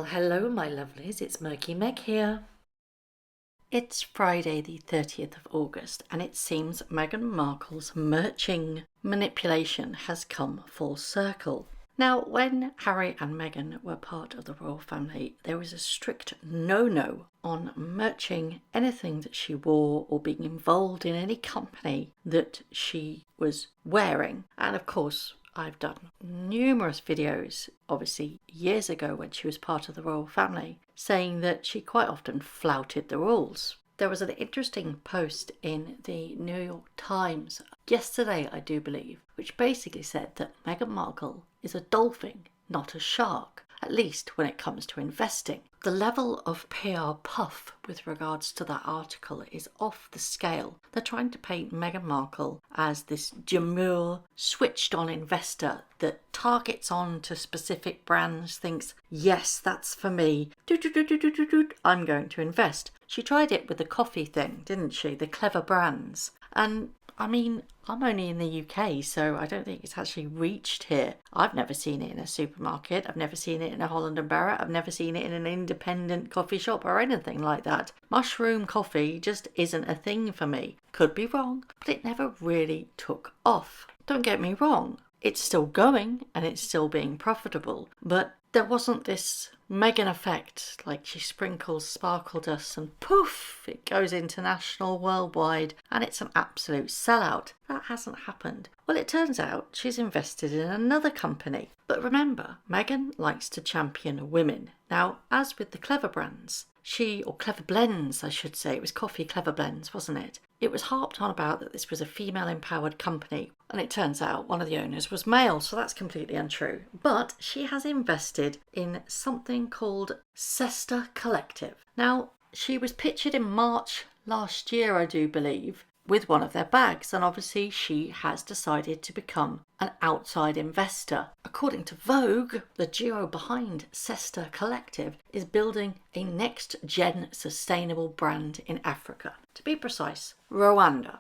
Well, hello, my lovelies. It's Murky Meg here. It's Friday, the 30th of August, and it seems Meghan Markle's merching manipulation has come full circle. Now, when Harry and Meghan were part of the royal family, there was a strict no-no on merching anything that she wore or being involved in any company that she was wearing. And of course, I've done numerous videos, obviously years ago when she was part of the royal family, saying that she quite often flouted the rules. There was an interesting post in the New York Times yesterday, I do believe, which basically said that Meghan Markle is a dolphin, not a shark, at least when it comes to investing. The level of PR puff with regards to that article is off the scale. They're trying to paint Meghan Markle as this demure, switched-on investor that targets on to specific brands, thinks, yes, that's for me, I'm going to invest. She tried it with the coffee thing, didn't she? The clever brands. And I mean, I'm only in the UK, so I don't think it's actually reached here. I've never seen it in a supermarket. I've never seen it in a Holland & Barrett. I've never seen it in an independent coffee shop or anything like that. Mushroom coffee just isn't a thing for me. Could be wrong, but it never really took off. Don't get me wrong. It's still going and it's still being profitable, but there wasn't this Meghan effect, like she sprinkles sparkle dust and poof, it goes international, worldwide, and it's an absolute sellout. That hasn't happened. Well, it turns out she's invested in another company. But remember, Meghan likes to champion women. Now, as with the clever brands, or clever blends, I should say, it was coffee clever blends, wasn't it? It was harped on about that this was a female-empowered company, and it turns out one of the owners was male, so that's completely untrue. But she has invested in something called Sesta Collective. Now, she was pictured in March last year, I do believe, with one of their bags, and obviously she has decided to become an outside investor. According to Vogue, the duo behind Sesta Collective is building a next-gen sustainable brand in Africa. To be precise, Rwanda.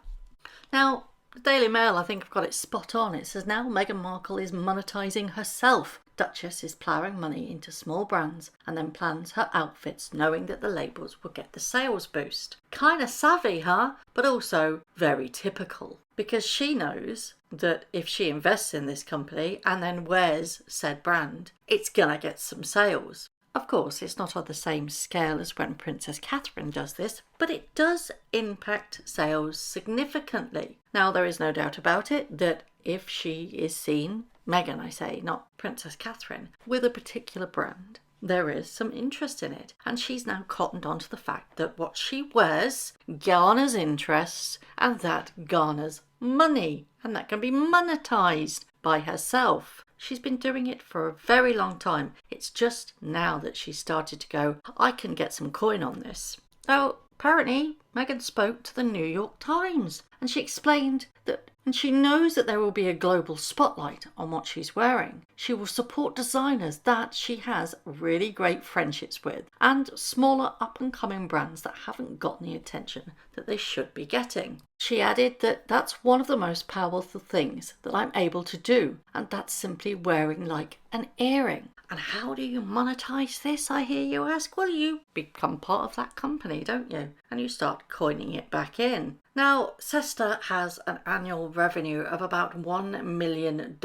Now, the Daily Mail, I think, have got it spot on. It says now Meghan Markle is monetising herself. Duchess is ploughing money into small brands and then plans her outfits knowing that the labels will get the sales boost. Kinda savvy, huh? But also very typical. Because she knows that if she invests in this company and then wears said brand, it's gonna get some sales. Of course, it's not on the same scale as when Princess Catherine does this, but it does impact sales significantly. Now, there is no doubt about it that if she is seen, Meghan I say, not Princess Catherine, with a particular brand, there is some interest in it. And she's now cottoned onto the fact that what she wears garners interest, and that garners money, and that can be monetised by herself. She's been doing it for a very long time. It's just now that she started to go, I can get some coin on this. Oh, apparently Meghan spoke to the New York Times and she explained that, and she knows that there will be a global spotlight on what she's wearing. She will support designers that she has really great friendships with and smaller up-and-coming brands that haven't gotten the attention that they should be getting. She added that that's one of the most powerful things that I'm able to do, and that's simply wearing like an earring. And how do you monetize this, I hear you ask? Well, you become part of that company, don't you? And you start coining it back in. Now, Sesta has an annual revenue of about $1 million,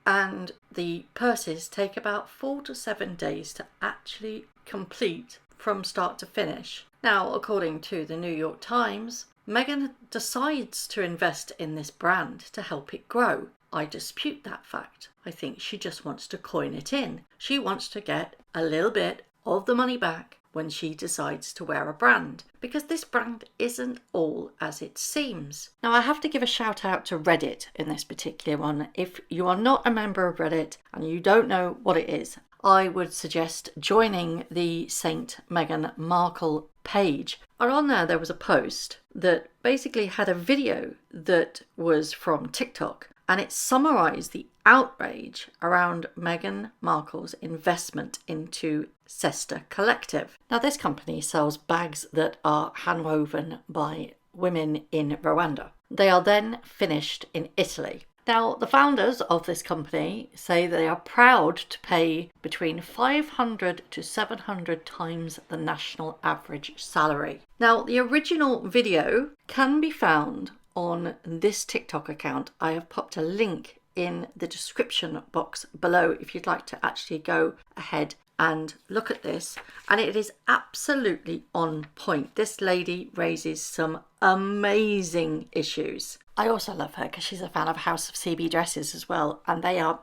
and the purses take about 4 to 7 days to actually complete from start to finish. Now, according to the New York Times, Meghan decides to invest in this brand to help it grow. I dispute that fact. I think she just wants to coin it in. She wants to get a little bit of the money back when she decides to wear a brand, because this brand isn't all as it seems. Now, I have to give a shout out to Reddit in this particular one. If you are not a member of Reddit and you don't know what it is, I would suggest joining the Saint Meghan Markle page. And on there was a post that basically had a video that was from TikTok, and it summarised the outrage around Meghan Markle's investment into Sesta Collective. Now, this company sells bags that are handwoven by women in Rwanda. They are then finished in Italy. Now, the founders of this company say they are proud to pay between 500 to 700 times the national average salary. Now, the original video can be found on this TikTok account. I have popped a link in the description box below if you'd like to actually go ahead and look at this, and it is absolutely on point. This lady raises some amazing issues. I also love her because she's a fan of House of CB dresses as well, and they are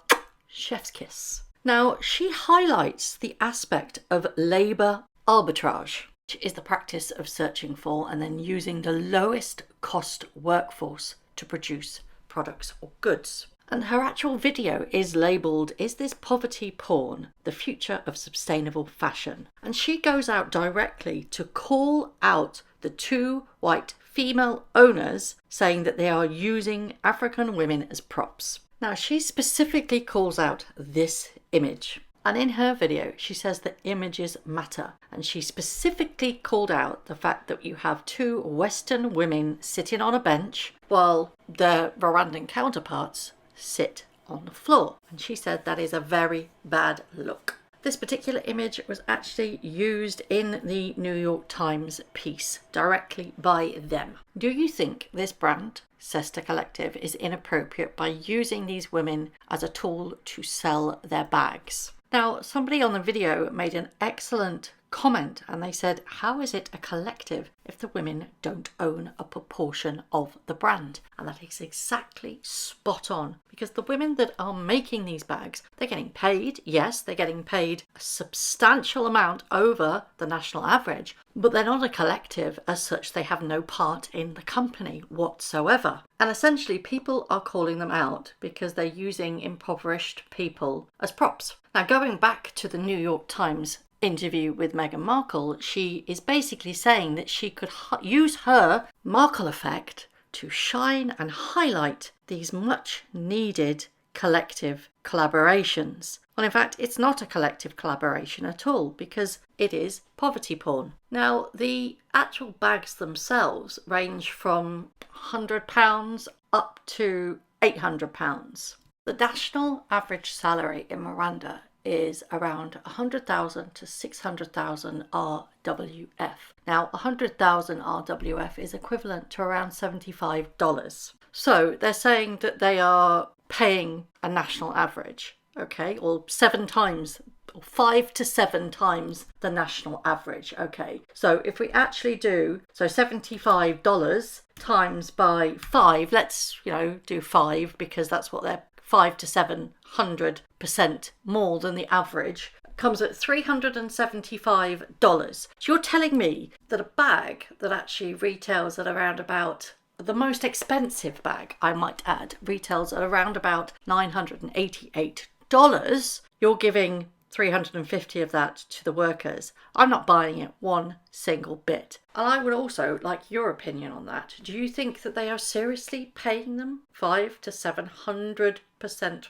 chef's kiss. Now, she highlights the aspect of labour arbitrage, which is the practice of searching for and then using the lowest cost workforce to produce products or goods. And her actual video is labelled, "Is this poverty porn? The future of sustainable fashion?" And she goes out directly to call out the two white female owners, saying that they are using African women as props. Now, she specifically calls out this image. And in her video, she says that images matter. And she specifically called out the fact that you have two Western women sitting on a bench while their Rwandan counterparts sit on the floor. And she said that is a very bad look. This particular image was actually used in the New York Times piece directly by them. Do you think this brand, Sesta Collective, is inappropriate by using these women as a tool to sell their bags? Now, somebody on the video made an excellent comment and they said, how is it a collective if the women don't own a proportion of the brand? And that is exactly spot on, because the women that are making these bags, they're getting paid. Yes, they're getting paid a substantial amount over the national average, but they're not a collective as such. They have no part in the company whatsoever. And essentially people are calling them out because they're using impoverished people as props. Now, going back to the New York Times interview with Meghan Markle, she is basically saying that she could use her Markle effect to shine and highlight these much needed collective collaborations. Well, in fact, it's not a collective collaboration at all because it is poverty porn. Now, the actual bags themselves range from £100 up to £800. The national average salary in Rwanda is around 100,000 to 600,000 RWF. Now, 100,000 RWF is equivalent to around $75. So they're saying that they are paying a national average, okay, or 7 times, or 5 to 7 times the national average, okay. So if we actually do, so $75 times by 5, let's, do 5 because that's what they're 5 to 700% more than the average, comes at $375. So you're telling me that a bag that actually retails at around about, the most expensive bag, I might add, retails at around about $988, you're giving 350 of that to the workers. I'm not buying it one single bit. And I would also like your opinion on that. Do you think that they are seriously paying them 5 to 700%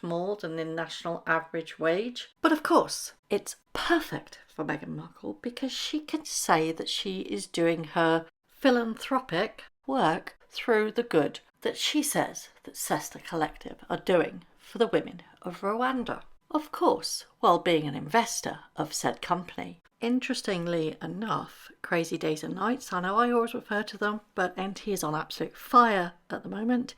more than the national average wage? But of course, it's perfect for Meghan Markle because she can say that she is doing her philanthropic work through the good that she says that Sesta Collective are doing for the women of Rwanda. Of course, while being an investor of said company. Interestingly enough, Crazy Days and Nights, I know I always refer to them, but NT is on absolute fire at the moment,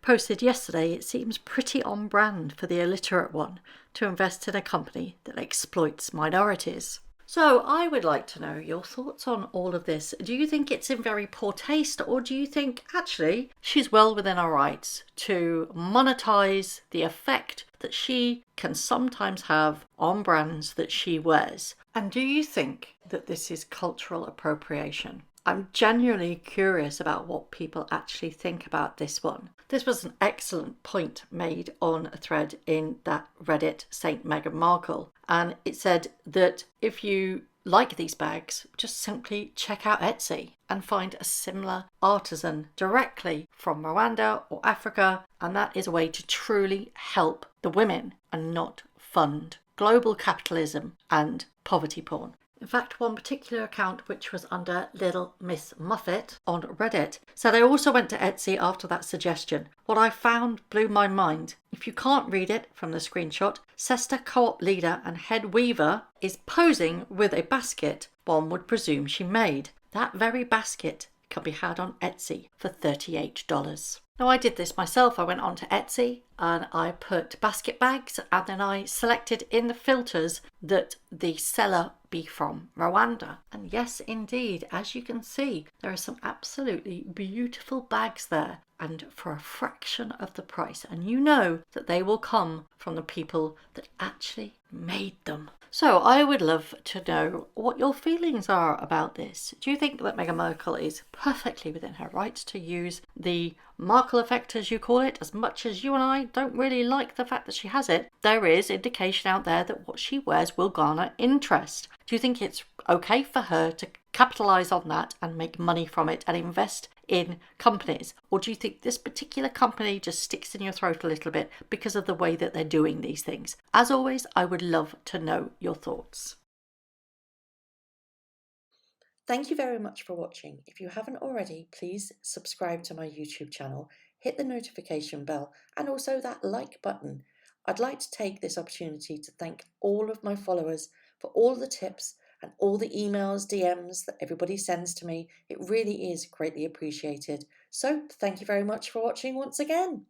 posted yesterday it seems pretty on brand for the illiterate one to invest in a company that exploits minorities. So I would like to know your thoughts on all of this. Do you think it's in very poor taste, or do you think actually she's well within her rights to monetize the effect that she can sometimes have on brands that she wears? And do you think that this is cultural appropriation? I'm genuinely curious about what people actually think about this one. This was an excellent point made on a thread in that Reddit Saint Meghan Markle. And it said that if you like these bags, just simply check out Etsy and find a similar artisan directly from Rwanda or Africa. And that is a way to truly help the women and not fund global capitalism and poverty porn. In fact, one particular account, which was under Little Miss Muffet on Reddit, said I also went to Etsy after that suggestion. What I found blew my mind. If you can't read it from the screenshot, Sesta co-op leader and head weaver is posing with a basket one would presume she made. That very basket can be had on Etsy for $38. Now, I did this myself. I went onto Etsy and I put basket bags, and then I selected in the filters that the seller be from Rwanda. And yes, indeed, as you can see, there are some absolutely beautiful bags there, and for a fraction of the price. And you know that they will come from the people that actually made them. So I would love to know what your feelings are about this. Do you think that Meghan Markle is perfectly within her rights to use the Markle effect, as you call it, as much as you and I don't really like the fact that she has it? There is indication out there that what she wears will garner interest. Do you think it's okay for her to capitalise on that and make money from it and invest in companies? Or do you think this particular company just sticks in your throat a little bit because of the way that they're doing these things? As always, I would love to know your thoughts. Thank you very much for watching. If you haven't already, please subscribe to my YouTube channel, hit the notification bell, and also that like button. I'd like to take this opportunity to thank all of my followers for all the tips and all the emails, DMs that everybody sends to me. It really is greatly appreciated. So thank you very much for watching once again.